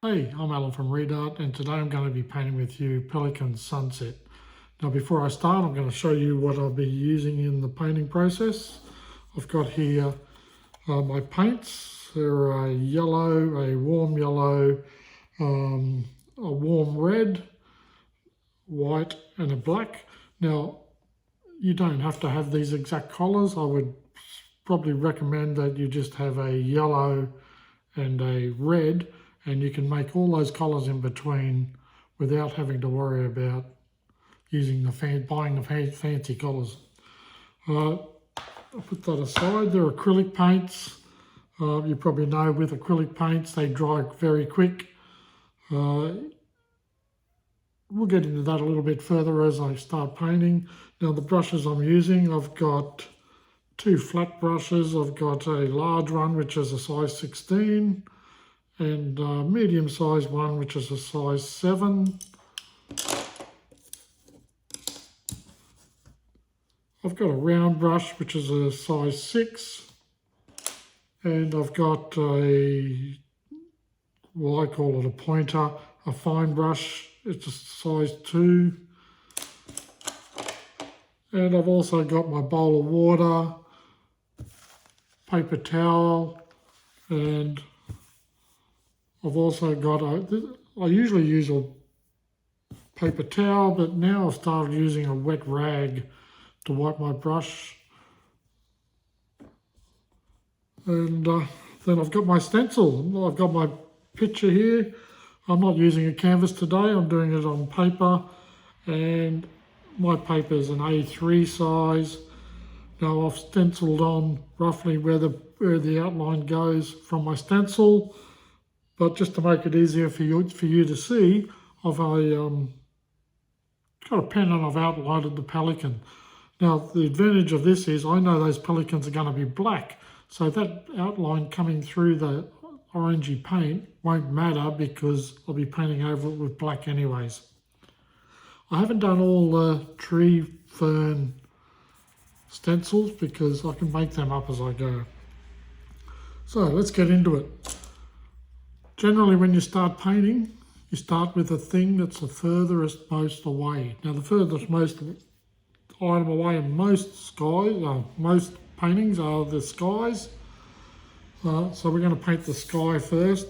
Hey, I'm Alan from Redart, and today I'm going to be painting with you Pelican Sunset. Now before I start, I'm going to show you what I'll be using in the painting process. I've got here my paints. They're a yellow, a warm yellow, a warm red, white and a black. Now you don't have to have these exact colours. I would probably recommend that you just have a yellow and a red, and you can make all those colours in between without having to worry about using buying the fancy colours. I'll put that aside. They're acrylic paints. You probably know with acrylic paints they dry very quick. We'll get into that a little bit further as I start painting. Now the brushes I'm using, I've got two flat brushes. I've got a large one which is a size 16 and a medium size one which is a size 7. I've got a round brush which is a size 6, and I've got I call it a pointer, a fine brush, it's a size 2. And I've also got my bowl of water, paper towel, and I've also got I usually use a paper towel, but now I've started using a wet rag to wipe my brush. And then I've got my stencil. I've got my picture here. I'm not using a canvas today, I'm doing it on paper, and my paper is an A3 size. Now I've stenciled on roughly where the outline goes from my stencil, but just to make it easier for you to see, I've got a pen and I've outlined the pelican. Now the advantage of this is I know those pelicans are going to be black, so that outline coming through the orangey paint won't matter because I'll be painting over it with black anyways. I haven't done all the tree fern stencils because I can make them up as I go. So let's get into it. Generally when you start painting, you start with a thing that's the furthest most away. Now the furthest most item away in most paintings are the skies. So we're going to paint the sky first,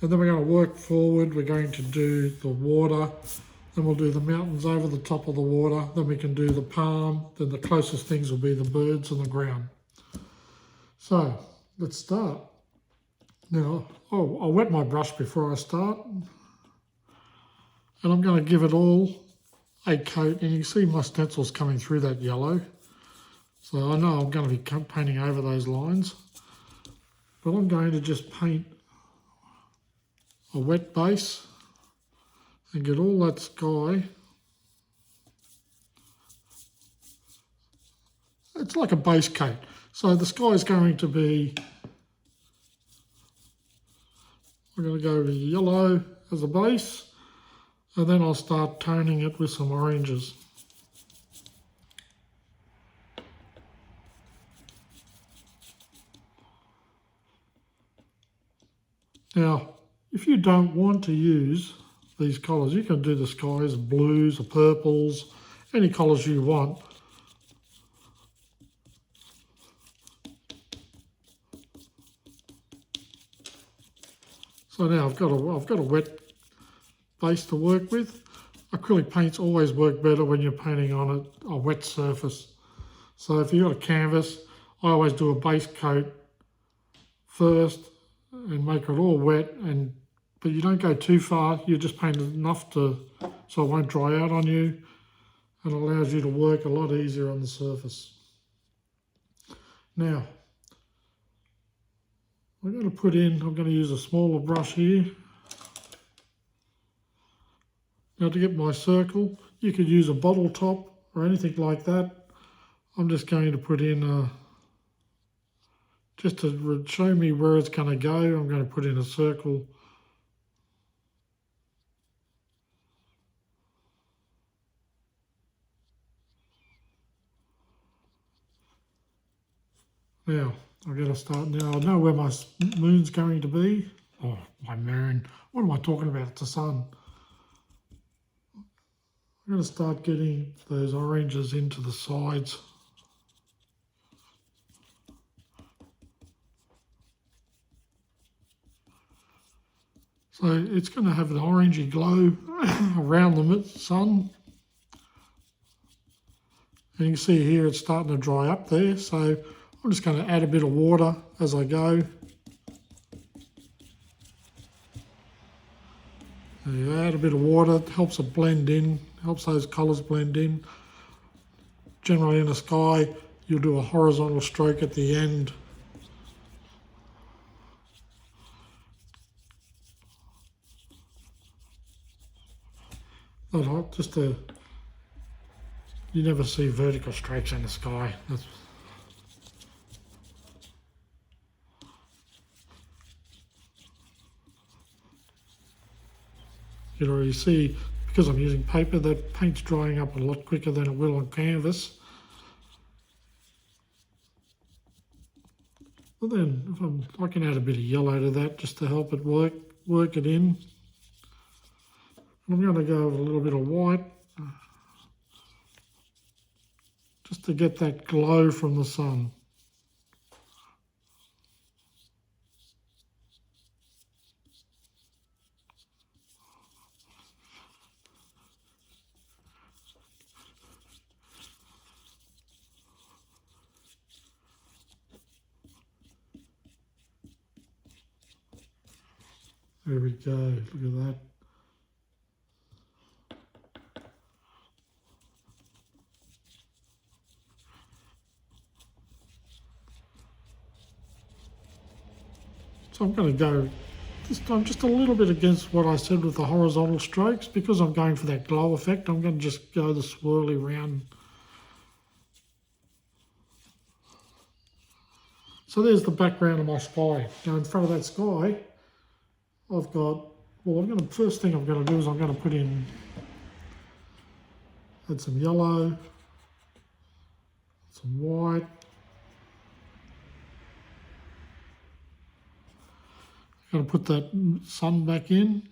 and then we're going to work forward. We're going to do the water, then we'll do the mountains over the top of the water, then we can do the palm, then the closest things will be the birds and the ground. So let's start. Now, I'll wet my brush before I start, and I'm going to give it all a coat, and you can see my stencil's coming through that yellow. So I know I'm going to be painting over those lines, but I'm going to just paint a wet base and get all that sky. It's like a base coat. So the sky is going to be, I'm going to go with yellow as a base, and then I'll start toning it with some oranges. Now, if you don't want to use these colours, you can do the skies, blues or purples, any colours you want. So now I've got a wet base to work with. Acrylic paints always work better when you're painting on a wet surface. So if you've got a canvas, I always do a base coat first and make it all wet, but you don't go too far. You just paint enough so it won't dry out on you, and it allows you to work a lot easier on the surface. Now I'm going to use a smaller brush here. Now to get my circle, you could use a bottle top or anything like that. I'm just going to put in just to show me where it's going to go, I'm going to put in a circle. Now, I'm going to start now. I know where my moon's going to be. Oh, my moon. What am I talking about? It's the sun. I'm going to start getting those oranges into the sides. So it's going to have an orangey glow around the sun. And you can see here it's starting to dry up there. So I'm just going to add a bit of water as I go. There you add a bit of water, it helps it blend in, helps those colours blend in. Generally in the sky, you'll do a horizontal stroke at the end. You never see vertical strokes in the sky. You already see, because I'm using paper, that paint's drying up a lot quicker than it will on canvas. But then I can add a bit of yellow to that just to help it work it in. I'm going to go with a little bit of white just to get that glow from the sun. There we go, look at that. So I'm going to go this time just a little bit against what I said with the horizontal strokes. Because I'm going for that glow effect, I'm going to just go the swirly round. So there's the background of my sky. Now in front of that sky, I've got, first thing I'm going to do is I'm going to put in, add some yellow, some white. I'm going to put that sun back in.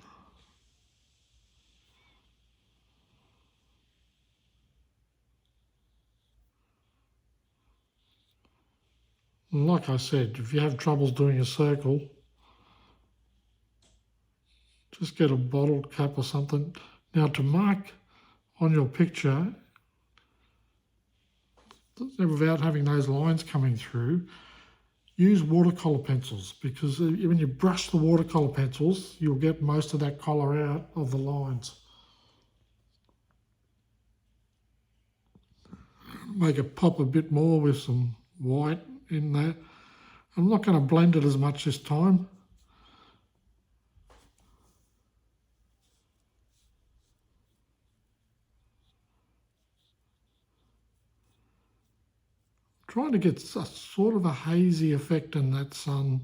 And like I said, if you have troubles doing a circle, just get a bottle cap or something. Now to mark on your picture, without having those lines coming through, use watercolour pencils, because when you brush the watercolour pencils, you'll get most of that colour out of the lines. Make it pop a bit more with some white in there. I'm not going to blend it as much this time. Trying to get a sort of a hazy effect in that sun.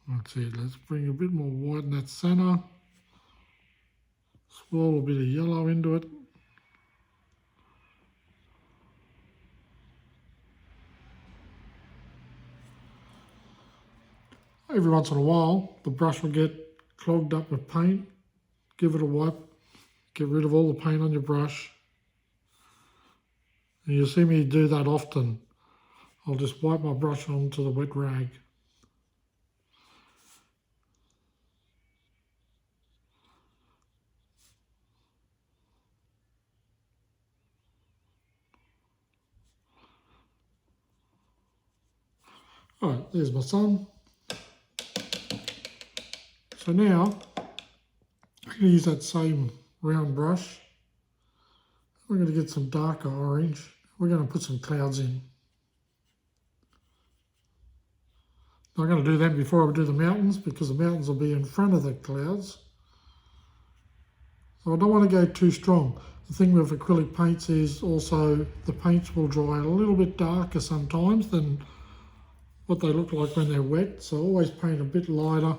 That's it, let's bring a bit more white in that centre. Swirl a bit of yellow into it. Every once in a while, the brush will get clogged up with paint. Give it a wipe, get rid of all the paint on your brush. And you'll see me do that often. I'll just wipe my brush onto the wet rag. All right, there's my sun. So now, I'm going to use that same round brush. We're going to get some darker orange. We're going to put some clouds in. I'm going to do that before I do the mountains, because the mountains will be in front of the clouds. So I don't want to go too strong. The thing with acrylic paints is also the paints will dry a little bit darker sometimes than what they look like when they're wet. So always paint a bit lighter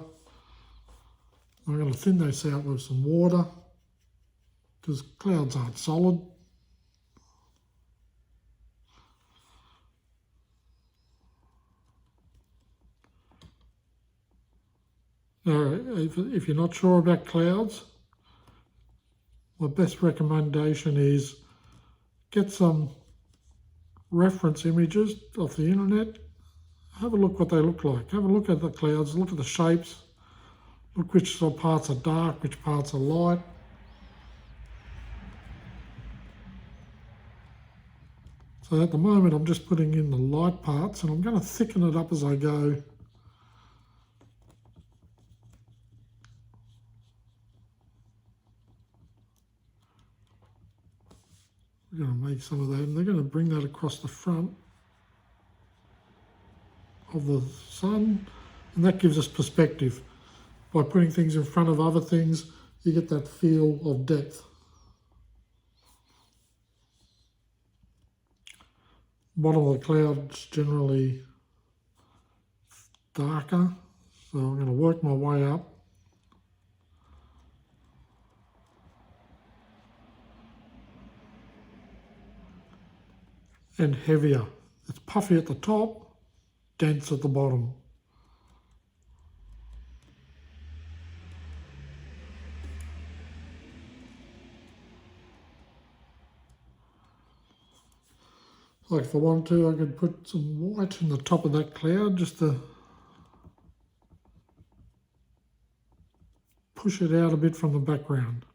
I'm going to thin this out with some water because clouds aren't solid. Now, if you're not sure about clouds, my best recommendation is get some reference images off the internet. Have a look what they look like. Have a look at the clouds, look at the shapes, look which parts are dark, which parts are light. So at the moment I'm just putting in the light parts and I'm going to thicken it up as I go. We're going to make some of that and they're going to bring that across the front of the sun, and that gives us perspective. By putting things in front of other things, you get that feel of depth. Bottom of the cloud's generally darker, so I'm going to work my way up. And heavier. It's puffy at the top, dense at the bottom. Like if I wanted to, I could put some white in the top of that cloud just to push it out a bit from the background.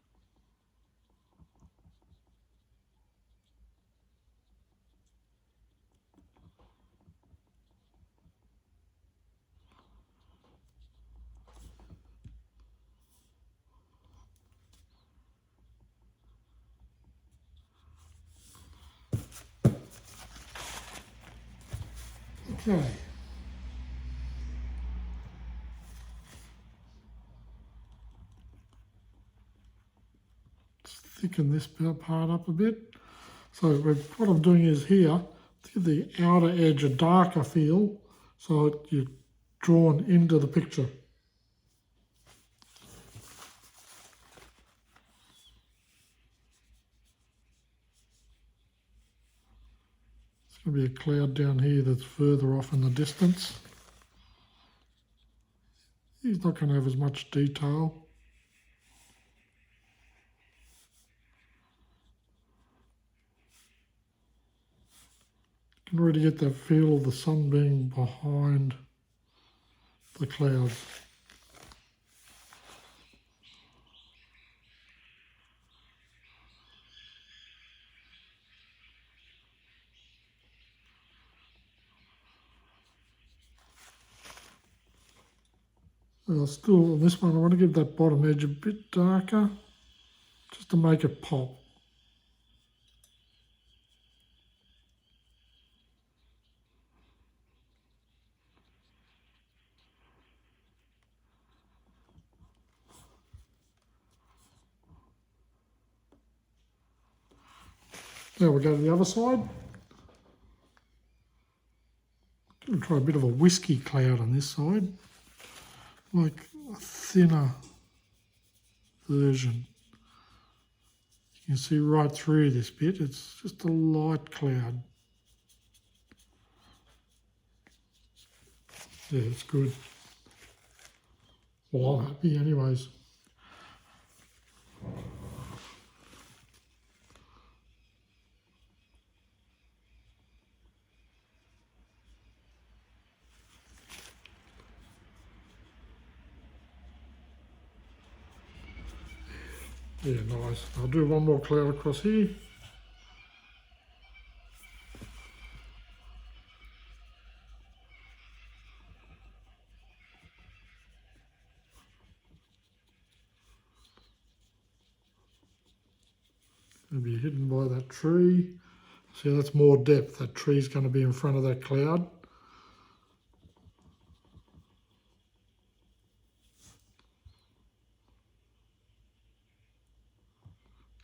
Okay. Let's thicken this part up a bit. So what I'm doing is here, to give the outer edge a darker feel, so you're drawn into the picture. There's going to be a cloud down here that's further off in the distance. He's not going to have as much detail. You can already get that feel of the sun being behind the clouds. Still on this one I want to give that bottom edge a bit darker just to make it pop. Now we go to the other side. I'm going to try a bit of a whiskey cloud on this side, like a thinner version. You can see right through this bit, it's just a light cloud. Yeah, it's good. Well, I'm happy anyways. Yeah, nice. I'll do one more cloud across here. It'll be hidden by that tree. See, that's more depth. That tree's going to be in front of that cloud.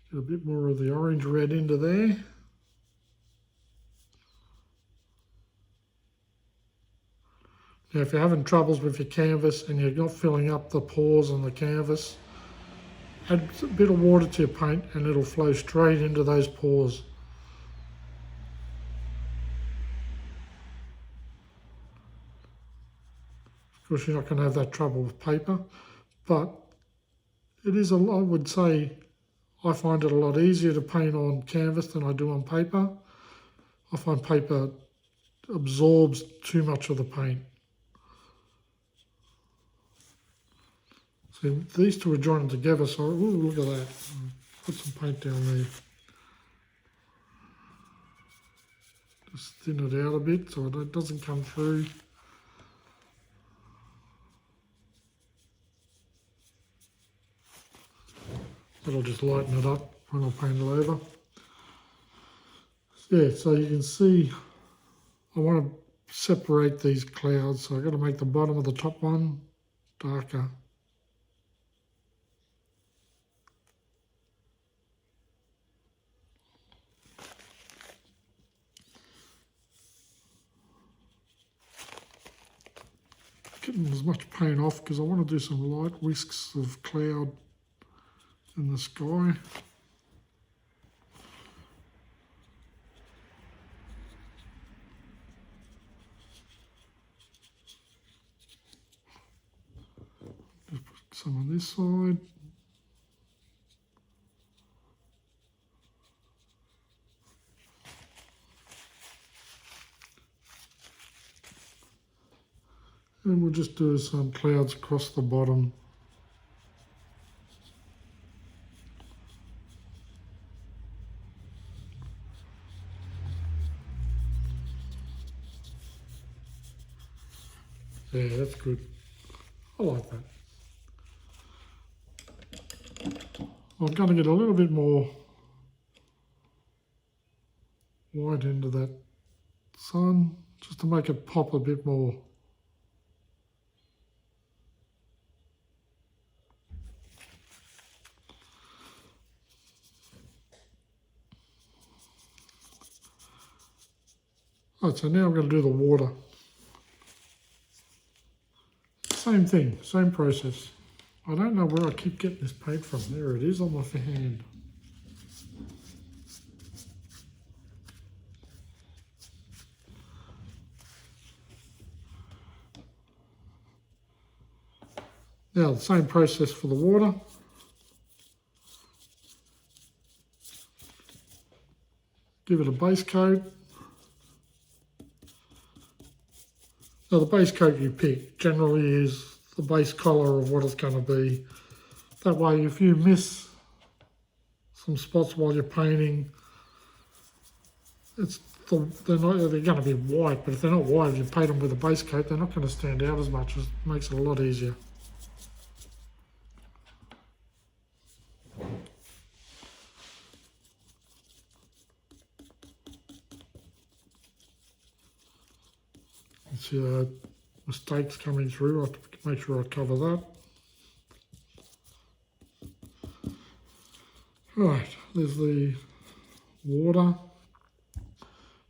Get a bit more of the orange red into there. Now if you're having troubles with your canvas and you're not filling up the pores on the canvas, add a bit of water to your paint and it'll flow straight into those pores. Of course, you're not going to have that trouble with paper, but it is, I would say, I find it a lot easier to paint on canvas than I do on paper. I find paper absorbs too much of the paint. So these two are joined together, so ooh, look at that. Put some paint down there. Just thin it out a bit so it doesn't come through. That'll just lighten it up when I paint it over. Yeah, so you can see I want to separate these clouds, so I've got to make the bottom of the top one darker. Getting as much paint off because I want to do some light wisps of cloud in the sky. Just put some on this side. And we'll just do some clouds across the bottom. Yeah, that's good. I like that. I'm going to get a little bit more white into that sun, just to make it pop a bit more. Right, so now I'm going to do the water. Same thing, same process. I don't know where I keep getting this paint from. There it is on my hand. Now the same process for the water. Give it a base coat. Now the base coat you pick generally is the base colour of what it's going to be. That way if you miss some spots while you're painting, they're going to be white, but if they're not white, if you paint them with a base coat, they're not going to stand out as much. It makes it a lot easier. See mistakes coming through. I have to make sure I cover that. Right, there's the water.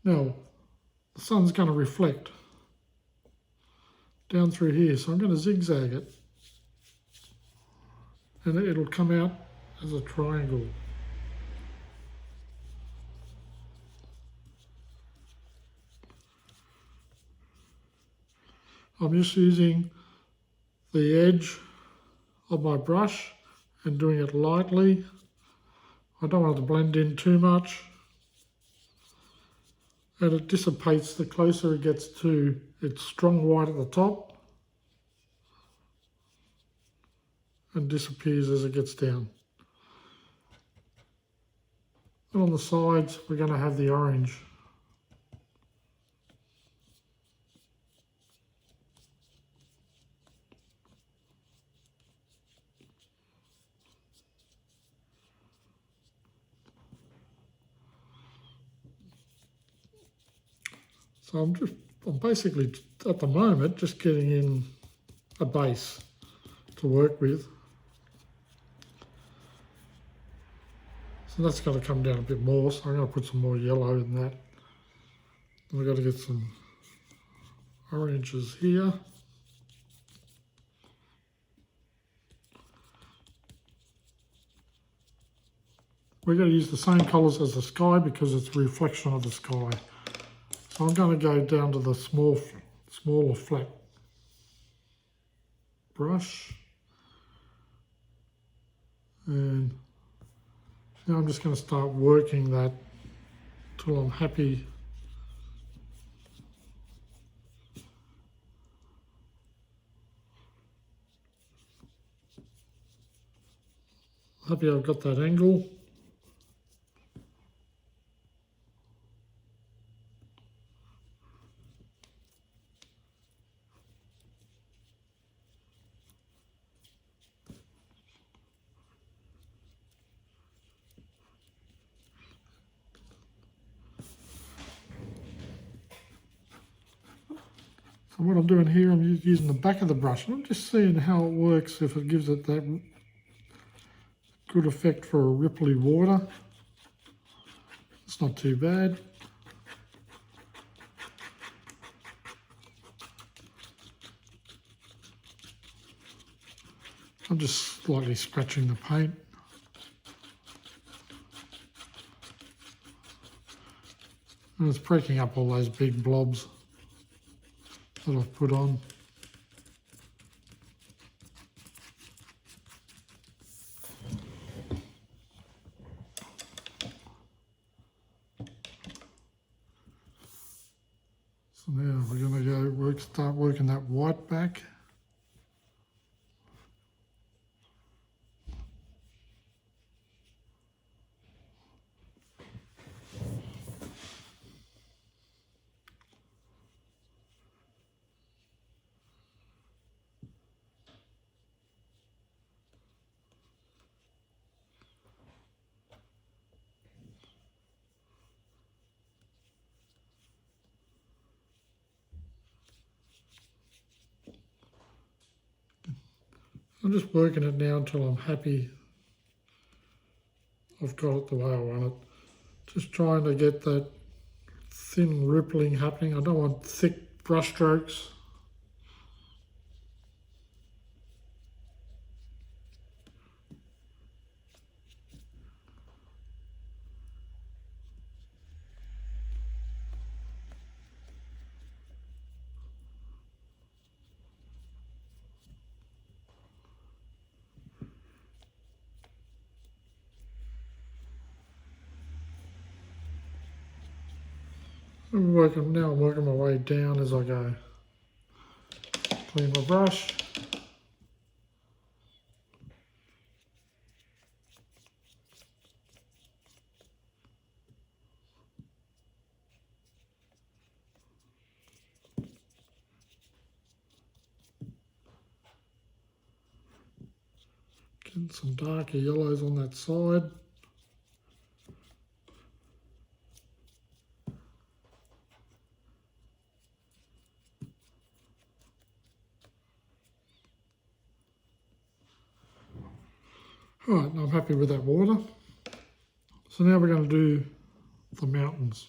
Now, the sun's going to reflect down through here, so I'm going to zigzag it, and it'll come out as a triangle. I'm just using the edge of my brush and doing it lightly. I don't want it to blend in too much. And it dissipates the closer it gets to its strong white at the top and disappears as it gets down. And on the sides, we're going to have the orange. So I'm basically, at the moment, just getting in a base to work with. So that's going to come down a bit more, so I'm going to put some more yellow in that. And we've got to get some oranges here. we're going to use the same colours as the sky because it's a reflection of the sky. So I'm going to go down to the smaller flat brush. And now I'm just going to start working that till I'm happy. Happy I've got that angle. So what I'm doing here, I'm using the back of the brush, and I'm just seeing how it works, if it gives it that good effect for a ripply water. It's not too bad. I'm just slightly scratching the paint. And it's breaking up all those big blobs that I've put on. So now we're going to go start working that white back. I'm just working it now until I'm happy I've got it the way I want it. Just trying to get that thin rippling happening. I don't want thick brush strokes. Now I'm working my way down as I go. Clean my brush. Getting some darker yellows on that side. Alright, I'm happy with that water. So now we're going to do the mountains.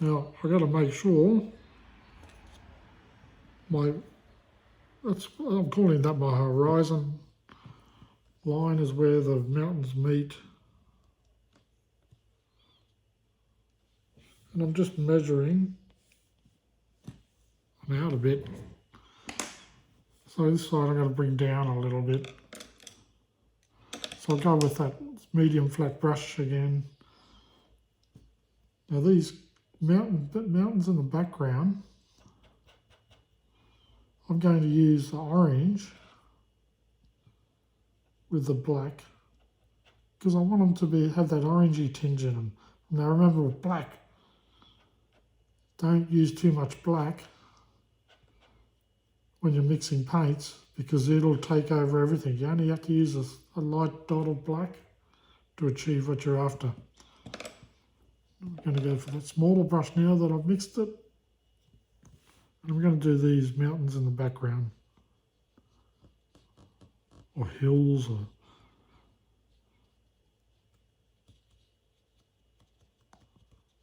Now I've got to make sure I'm calling that my horizon line is where the mountains meet. And I'm just measuring them out a bit. So this side I'm going to bring down a little bit. So I'll go with that medium flat brush again. Now these mountains in the background, I'm going to use the orange with the black because I want them to have that orangey tinge in them. Now remember with black, don't use too much black when you're mixing paints because it'll take over everything. You only have to use a light dot of black to achieve what you're after. I'm going to go for that smaller brush now that I've mixed it. And I'm going to do these mountains in the background. Or hills.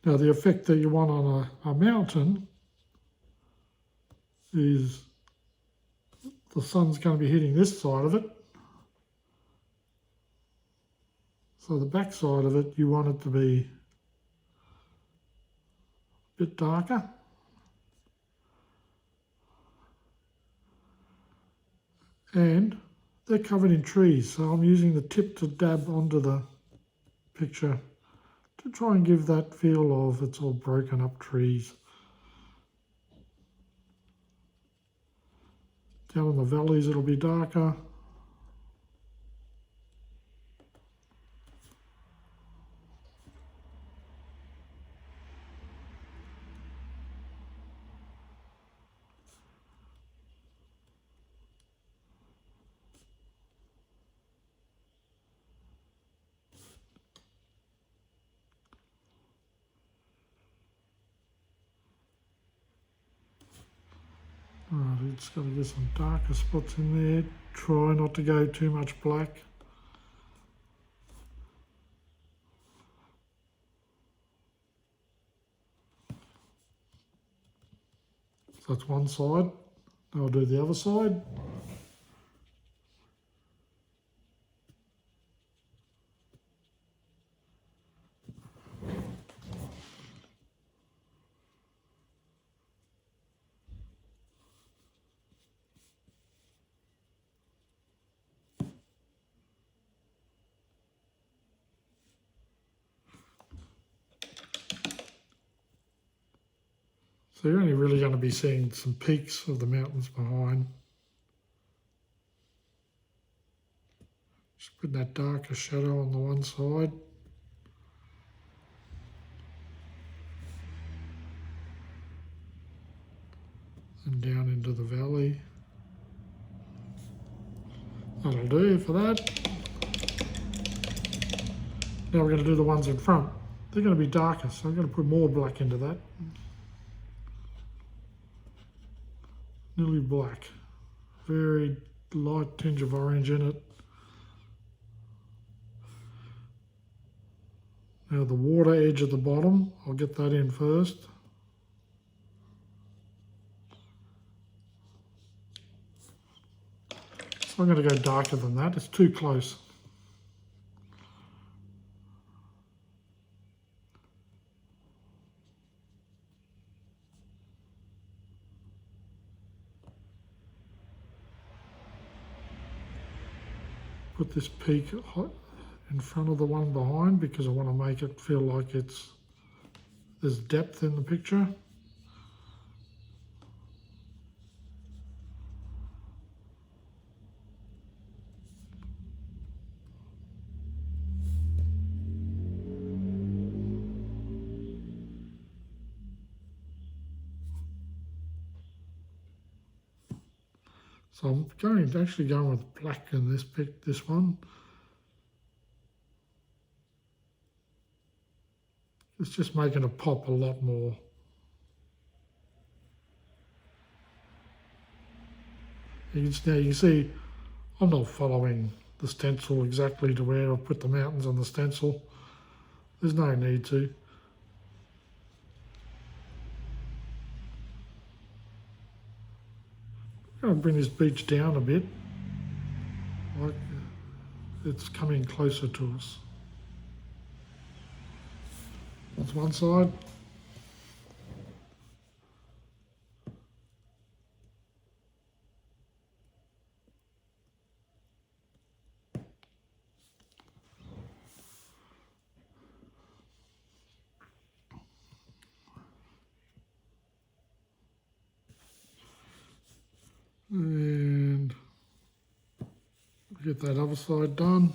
Now the effect that you want on a mountain is the sun's going to be hitting this side of it. So the back side of it, you want it to be a bit darker. And they're covered in trees, so I'm using the tip to dab onto the picture to try and give that feel of it's all broken up trees. Down in the valleys it'll be darker. Alright, just got to get some darker spots in there. Try not to go too much black. So that's one side. Now I'll do the other side. So you're only really going to be seeing some peaks of the mountains behind. Just put that darker shadow on the one side. And down into the valley. That'll do for that. Now we're going to do the ones in front. They're going to be darker, so I'm going to put more black into that. Nearly black. Very light tinge of orange in it. Now the water edge at the bottom, I'll get that in first. So I'm going to go darker than that, it's too close. Put this peak in front of the one behind because I want to make it feel like there's depth in the picture. So I'm actually going with black in this one. It's just making it pop a lot more. Now you can see I'm not following the stencil exactly to where I put the mountains on the stencil. There's no need to. I'm going to bring this beach down a bit, like it's coming closer to us. That's one side. And get that other side done.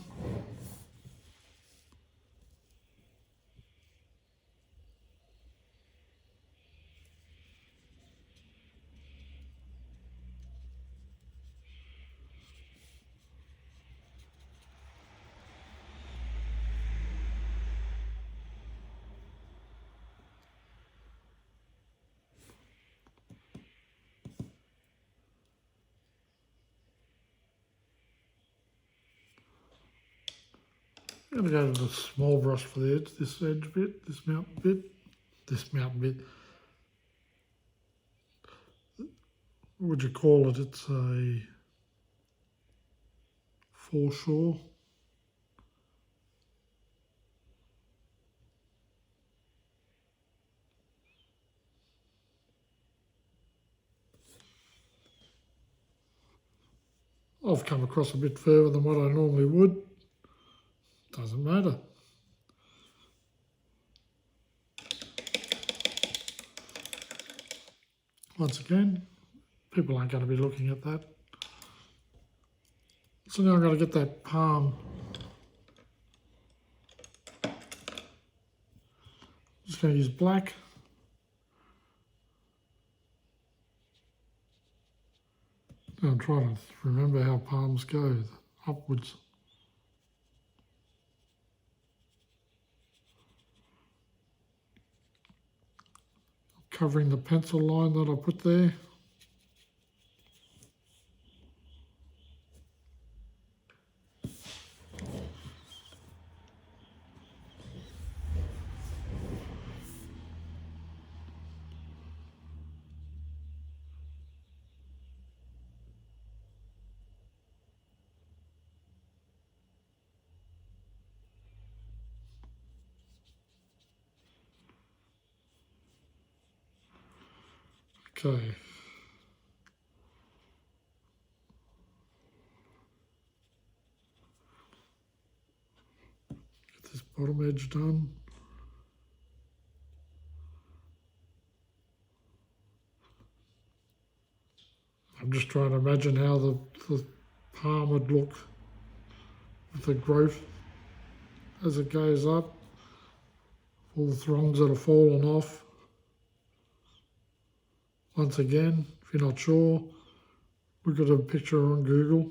I'm going to go to the small brush for the edge, this edge bit, this mountain bit. What would you call it? It's a foreshore. I've come across a bit further than what I normally would. Doesn't matter. Once again, people aren't going to be looking at that. So now I'm going to get that palm. Just going to use black. Now I'm trying to remember how palms go, upwards. Covering the pencil line that I put there. Okay. Get this bottom edge done. I'm just trying to imagine how the palm would look with the growth as it goes up. All the throngs that have fallen off. Once again, if you're not sure, look at a picture on Google.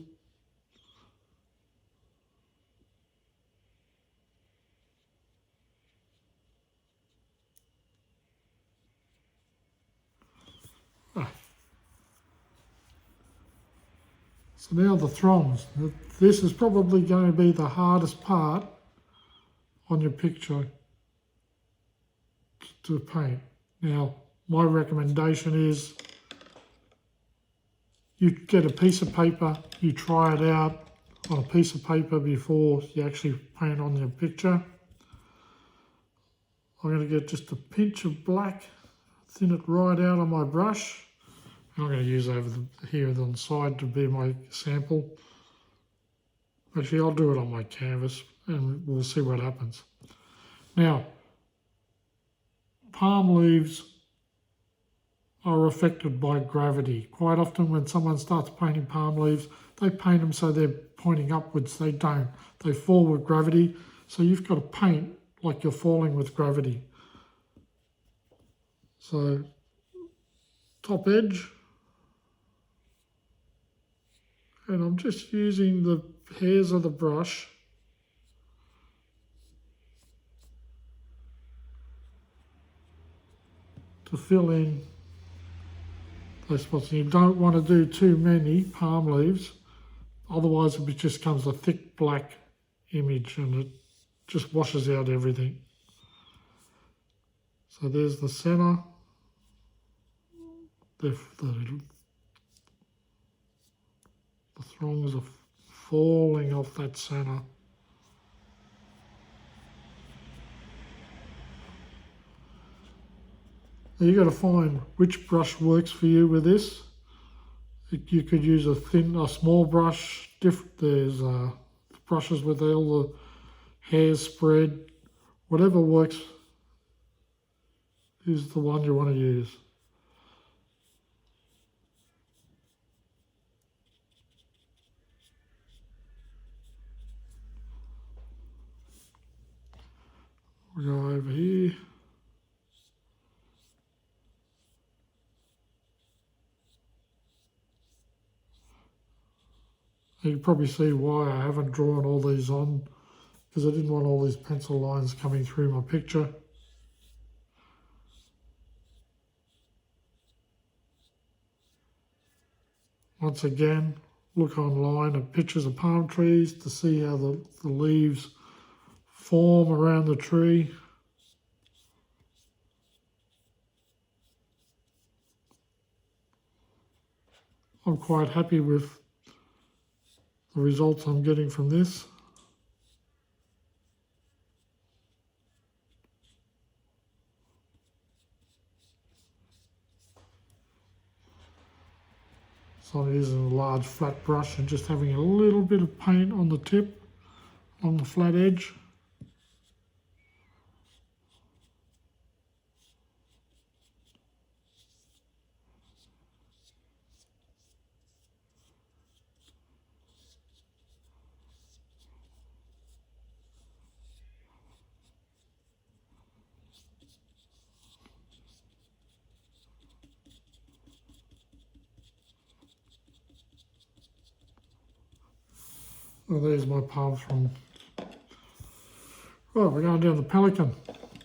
So now the throngs. This is probably going to be the hardest part on your picture to paint. Now, my recommendation is you get a piece of paper, you try it out on a piece of paper before you actually paint on your picture. I'm going to get just a pinch of black, thin it right out on my brush. I'm going to use over here on the side to be my sample. Actually, I'll do it on my canvas and we'll see what happens. Now, palm leaves are affected by gravity. Quite often when someone starts painting palm leaves, they paint them so they're pointing upwards. They don't. They fall with gravity. So you've got to paint like you're falling with gravity. So, top edge. And I'm just using the hairs of the brush to fill in those spots. And you don't want to do too many palm leaves, otherwise it just becomes a thick black image and it just washes out everything. So there's the center. The throngs are falling off that center. Now you've got to find which brush works for you with this. You could use a small brush. There's brushes with all the hairs spread. Whatever works is the one you want to use. We'll go over here. You can probably see why I haven't drawn all these on, because I didn't want all these pencil lines coming through my picture. Once again, look online at pictures of palm trees to see how the leaves form around the tree. I'm quite happy with the results I'm getting from this. So I'm using a large flat brush and just having a little bit of paint on the tip, on the flat edge. Well, there's my path from... Right, we're going down the Pelican.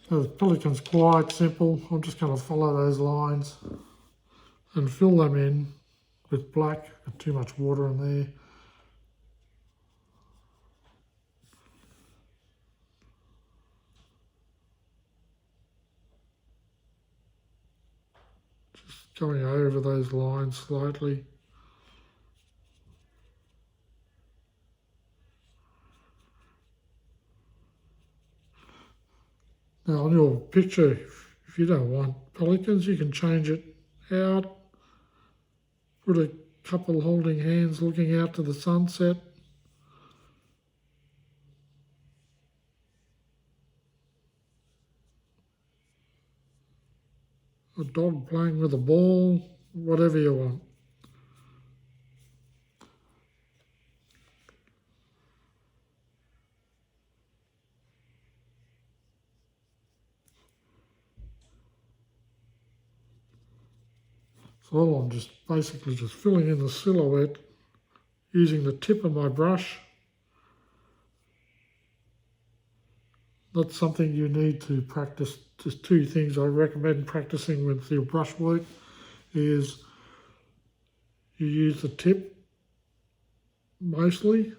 The Pelican's quite simple. I'm just going to follow those lines and fill them in with black. Got too much water in there. Just going over those lines slightly. Now on your picture, if you don't want pelicans, you can change it out. Put a couple holding hands looking out to the sunset. A dog playing with a ball, whatever you want. So I'm just basically just filling in the silhouette using the tip of my brush. That's something you need to practice. Just two things I recommend practicing with your brush work is you use the tip mostly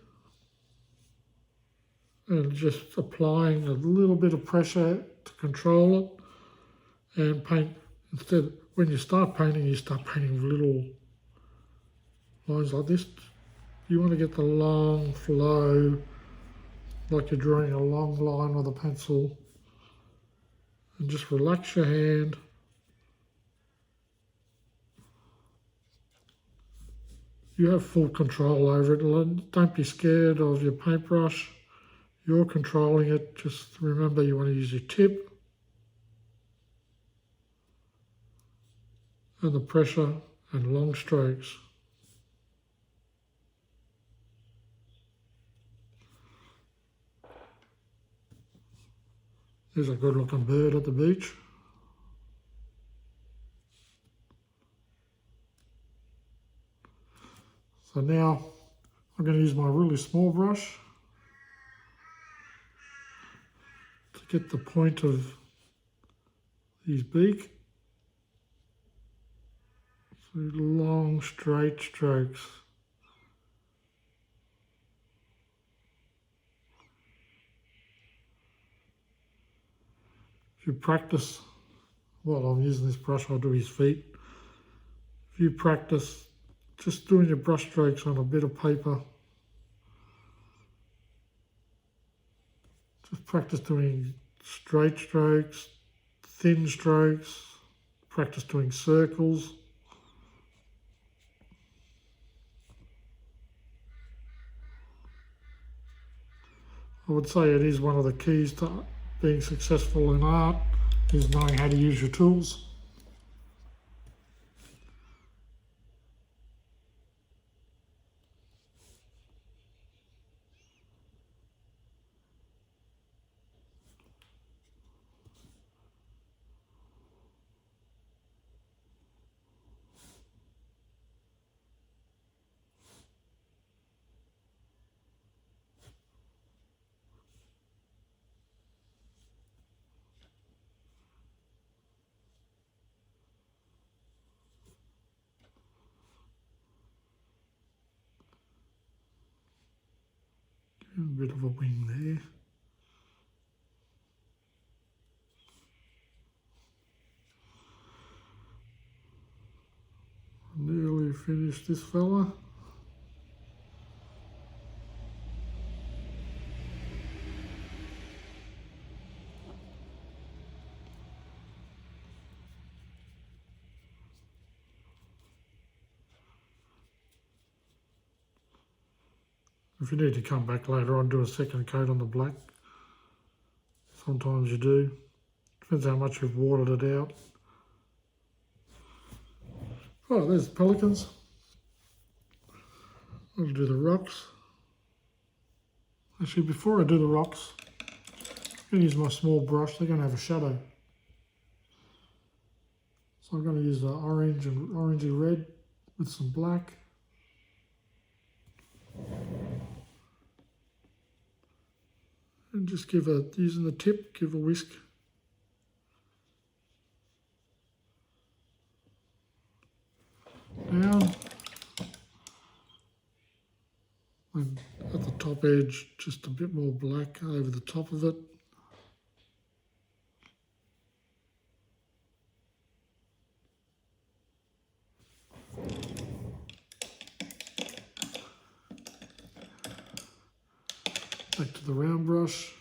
and just applying a little bit of pressure to control it and paint. Instead, when you start painting with little lines like this. You want to get the long flow, like you're drawing a long line with a pencil, and just relax your hand. You have full control over it. Don't be scared of your paintbrush. You're controlling it. Just remember you want to use your tip and the pressure and long strokes. There's a good looking bird at the beach. So now I'm going to use my really small brush to get the point of his beak. So long straight strokes. If you practice, while I'm using this brush, I'll do his feet. If you practice just doing your brush strokes on a bit of paper, just practice doing straight strokes, thin strokes, practice doing circles. I would say it is one of the keys to being successful in art, is knowing how to use your tools. A bit of a wing there. Nearly finished this fella. If you need to come back later on, do a second coat on the black. Sometimes you do. Depends how much you've watered it out. Oh, there's the Pelicans. I'll do the rocks. Actually, before I do the rocks, I'm going to use my small brush. They're going to have a shadow. So I'm going to use the orange and orangey red with some black. And just give a, using the tip, give a whisk. Down. And at the top edge, just a bit more black over the top of it. Back to the round brush.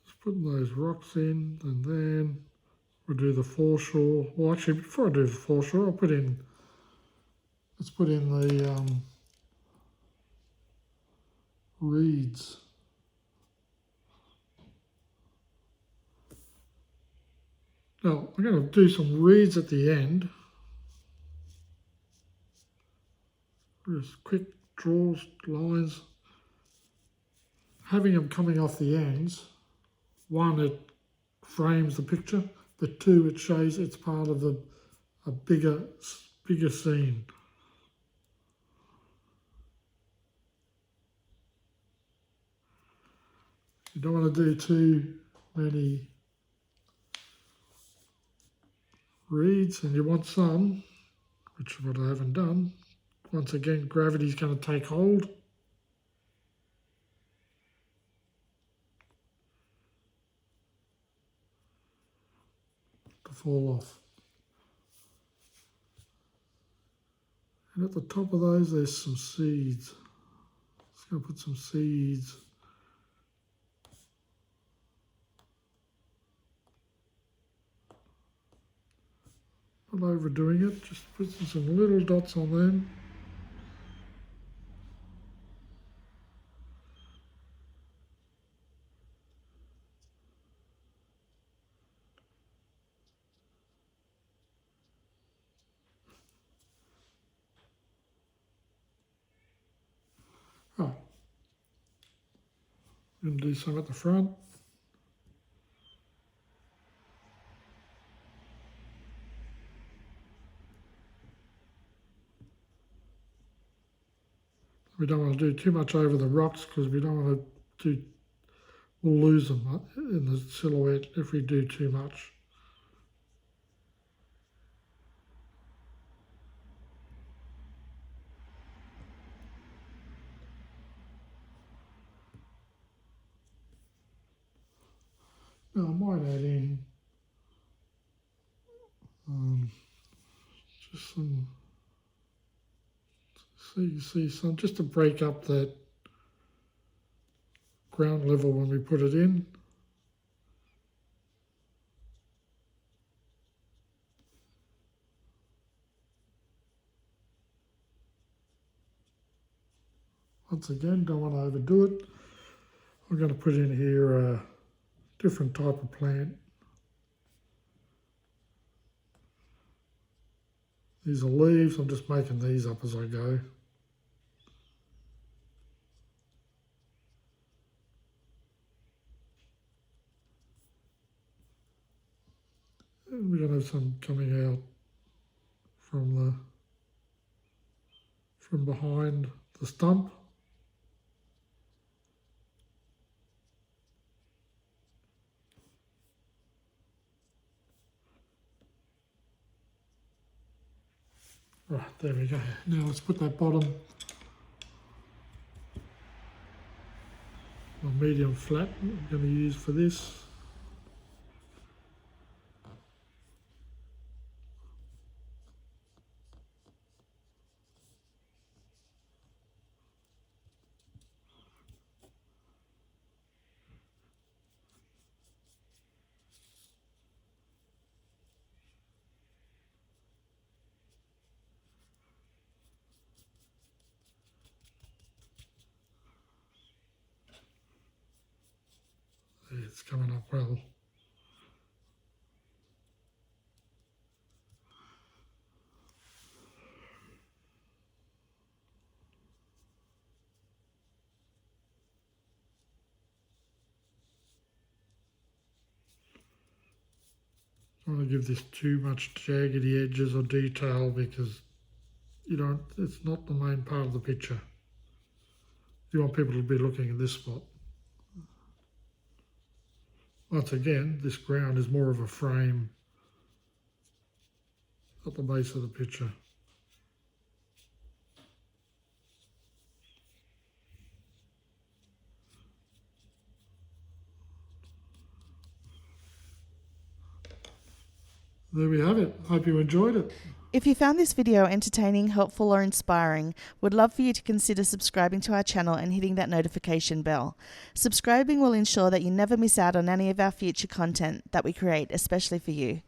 Just putting those rocks in, and then we'll do the foreshore. Well, actually, before I do the foreshore, I'll put in, let's put in the reeds. Now, I'm going to do some reeds at the end. Just quick draws, lines. Having them coming off the ends, one, it frames the picture, but two, it shows it's part of a bigger scene. You don't want to do too many reeds, and you want some, which is what I haven't done. Once again, gravity's going to take hold. To fall off. And at the top of those, there's some seeds. Just going to put some seeds. Not overdoing it, just putting some little dots on them. Oh, I'm going to do some at the front. We don't want to do too much over the rocks because we don't want to do, we'll lose them in the silhouette if we do too much. Now I might add in just some, so you see some, just to break up that ground level when we put it in. Once again, don't want to overdo it. I'm going to put in here a different type of plant. These are leaves, I'm just making these up as I go. And we're going to have some coming out from behind the stump. Right, there we go. Now let's put that bottom on medium flat I'm going to use for this. It's coming up well. I don't want to give this too much jaggedy edges or detail because it's not the main part of the picture. You want people to be looking at this spot. Once again, this ground is more of a frame at the base of the picture. There we have it. Hope you enjoyed it. If you found this video entertaining, helpful or inspiring, we'd love for you to consider subscribing to our channel and hitting that notification bell. Subscribing will ensure that you never miss out on any of our future content that we create especially for you.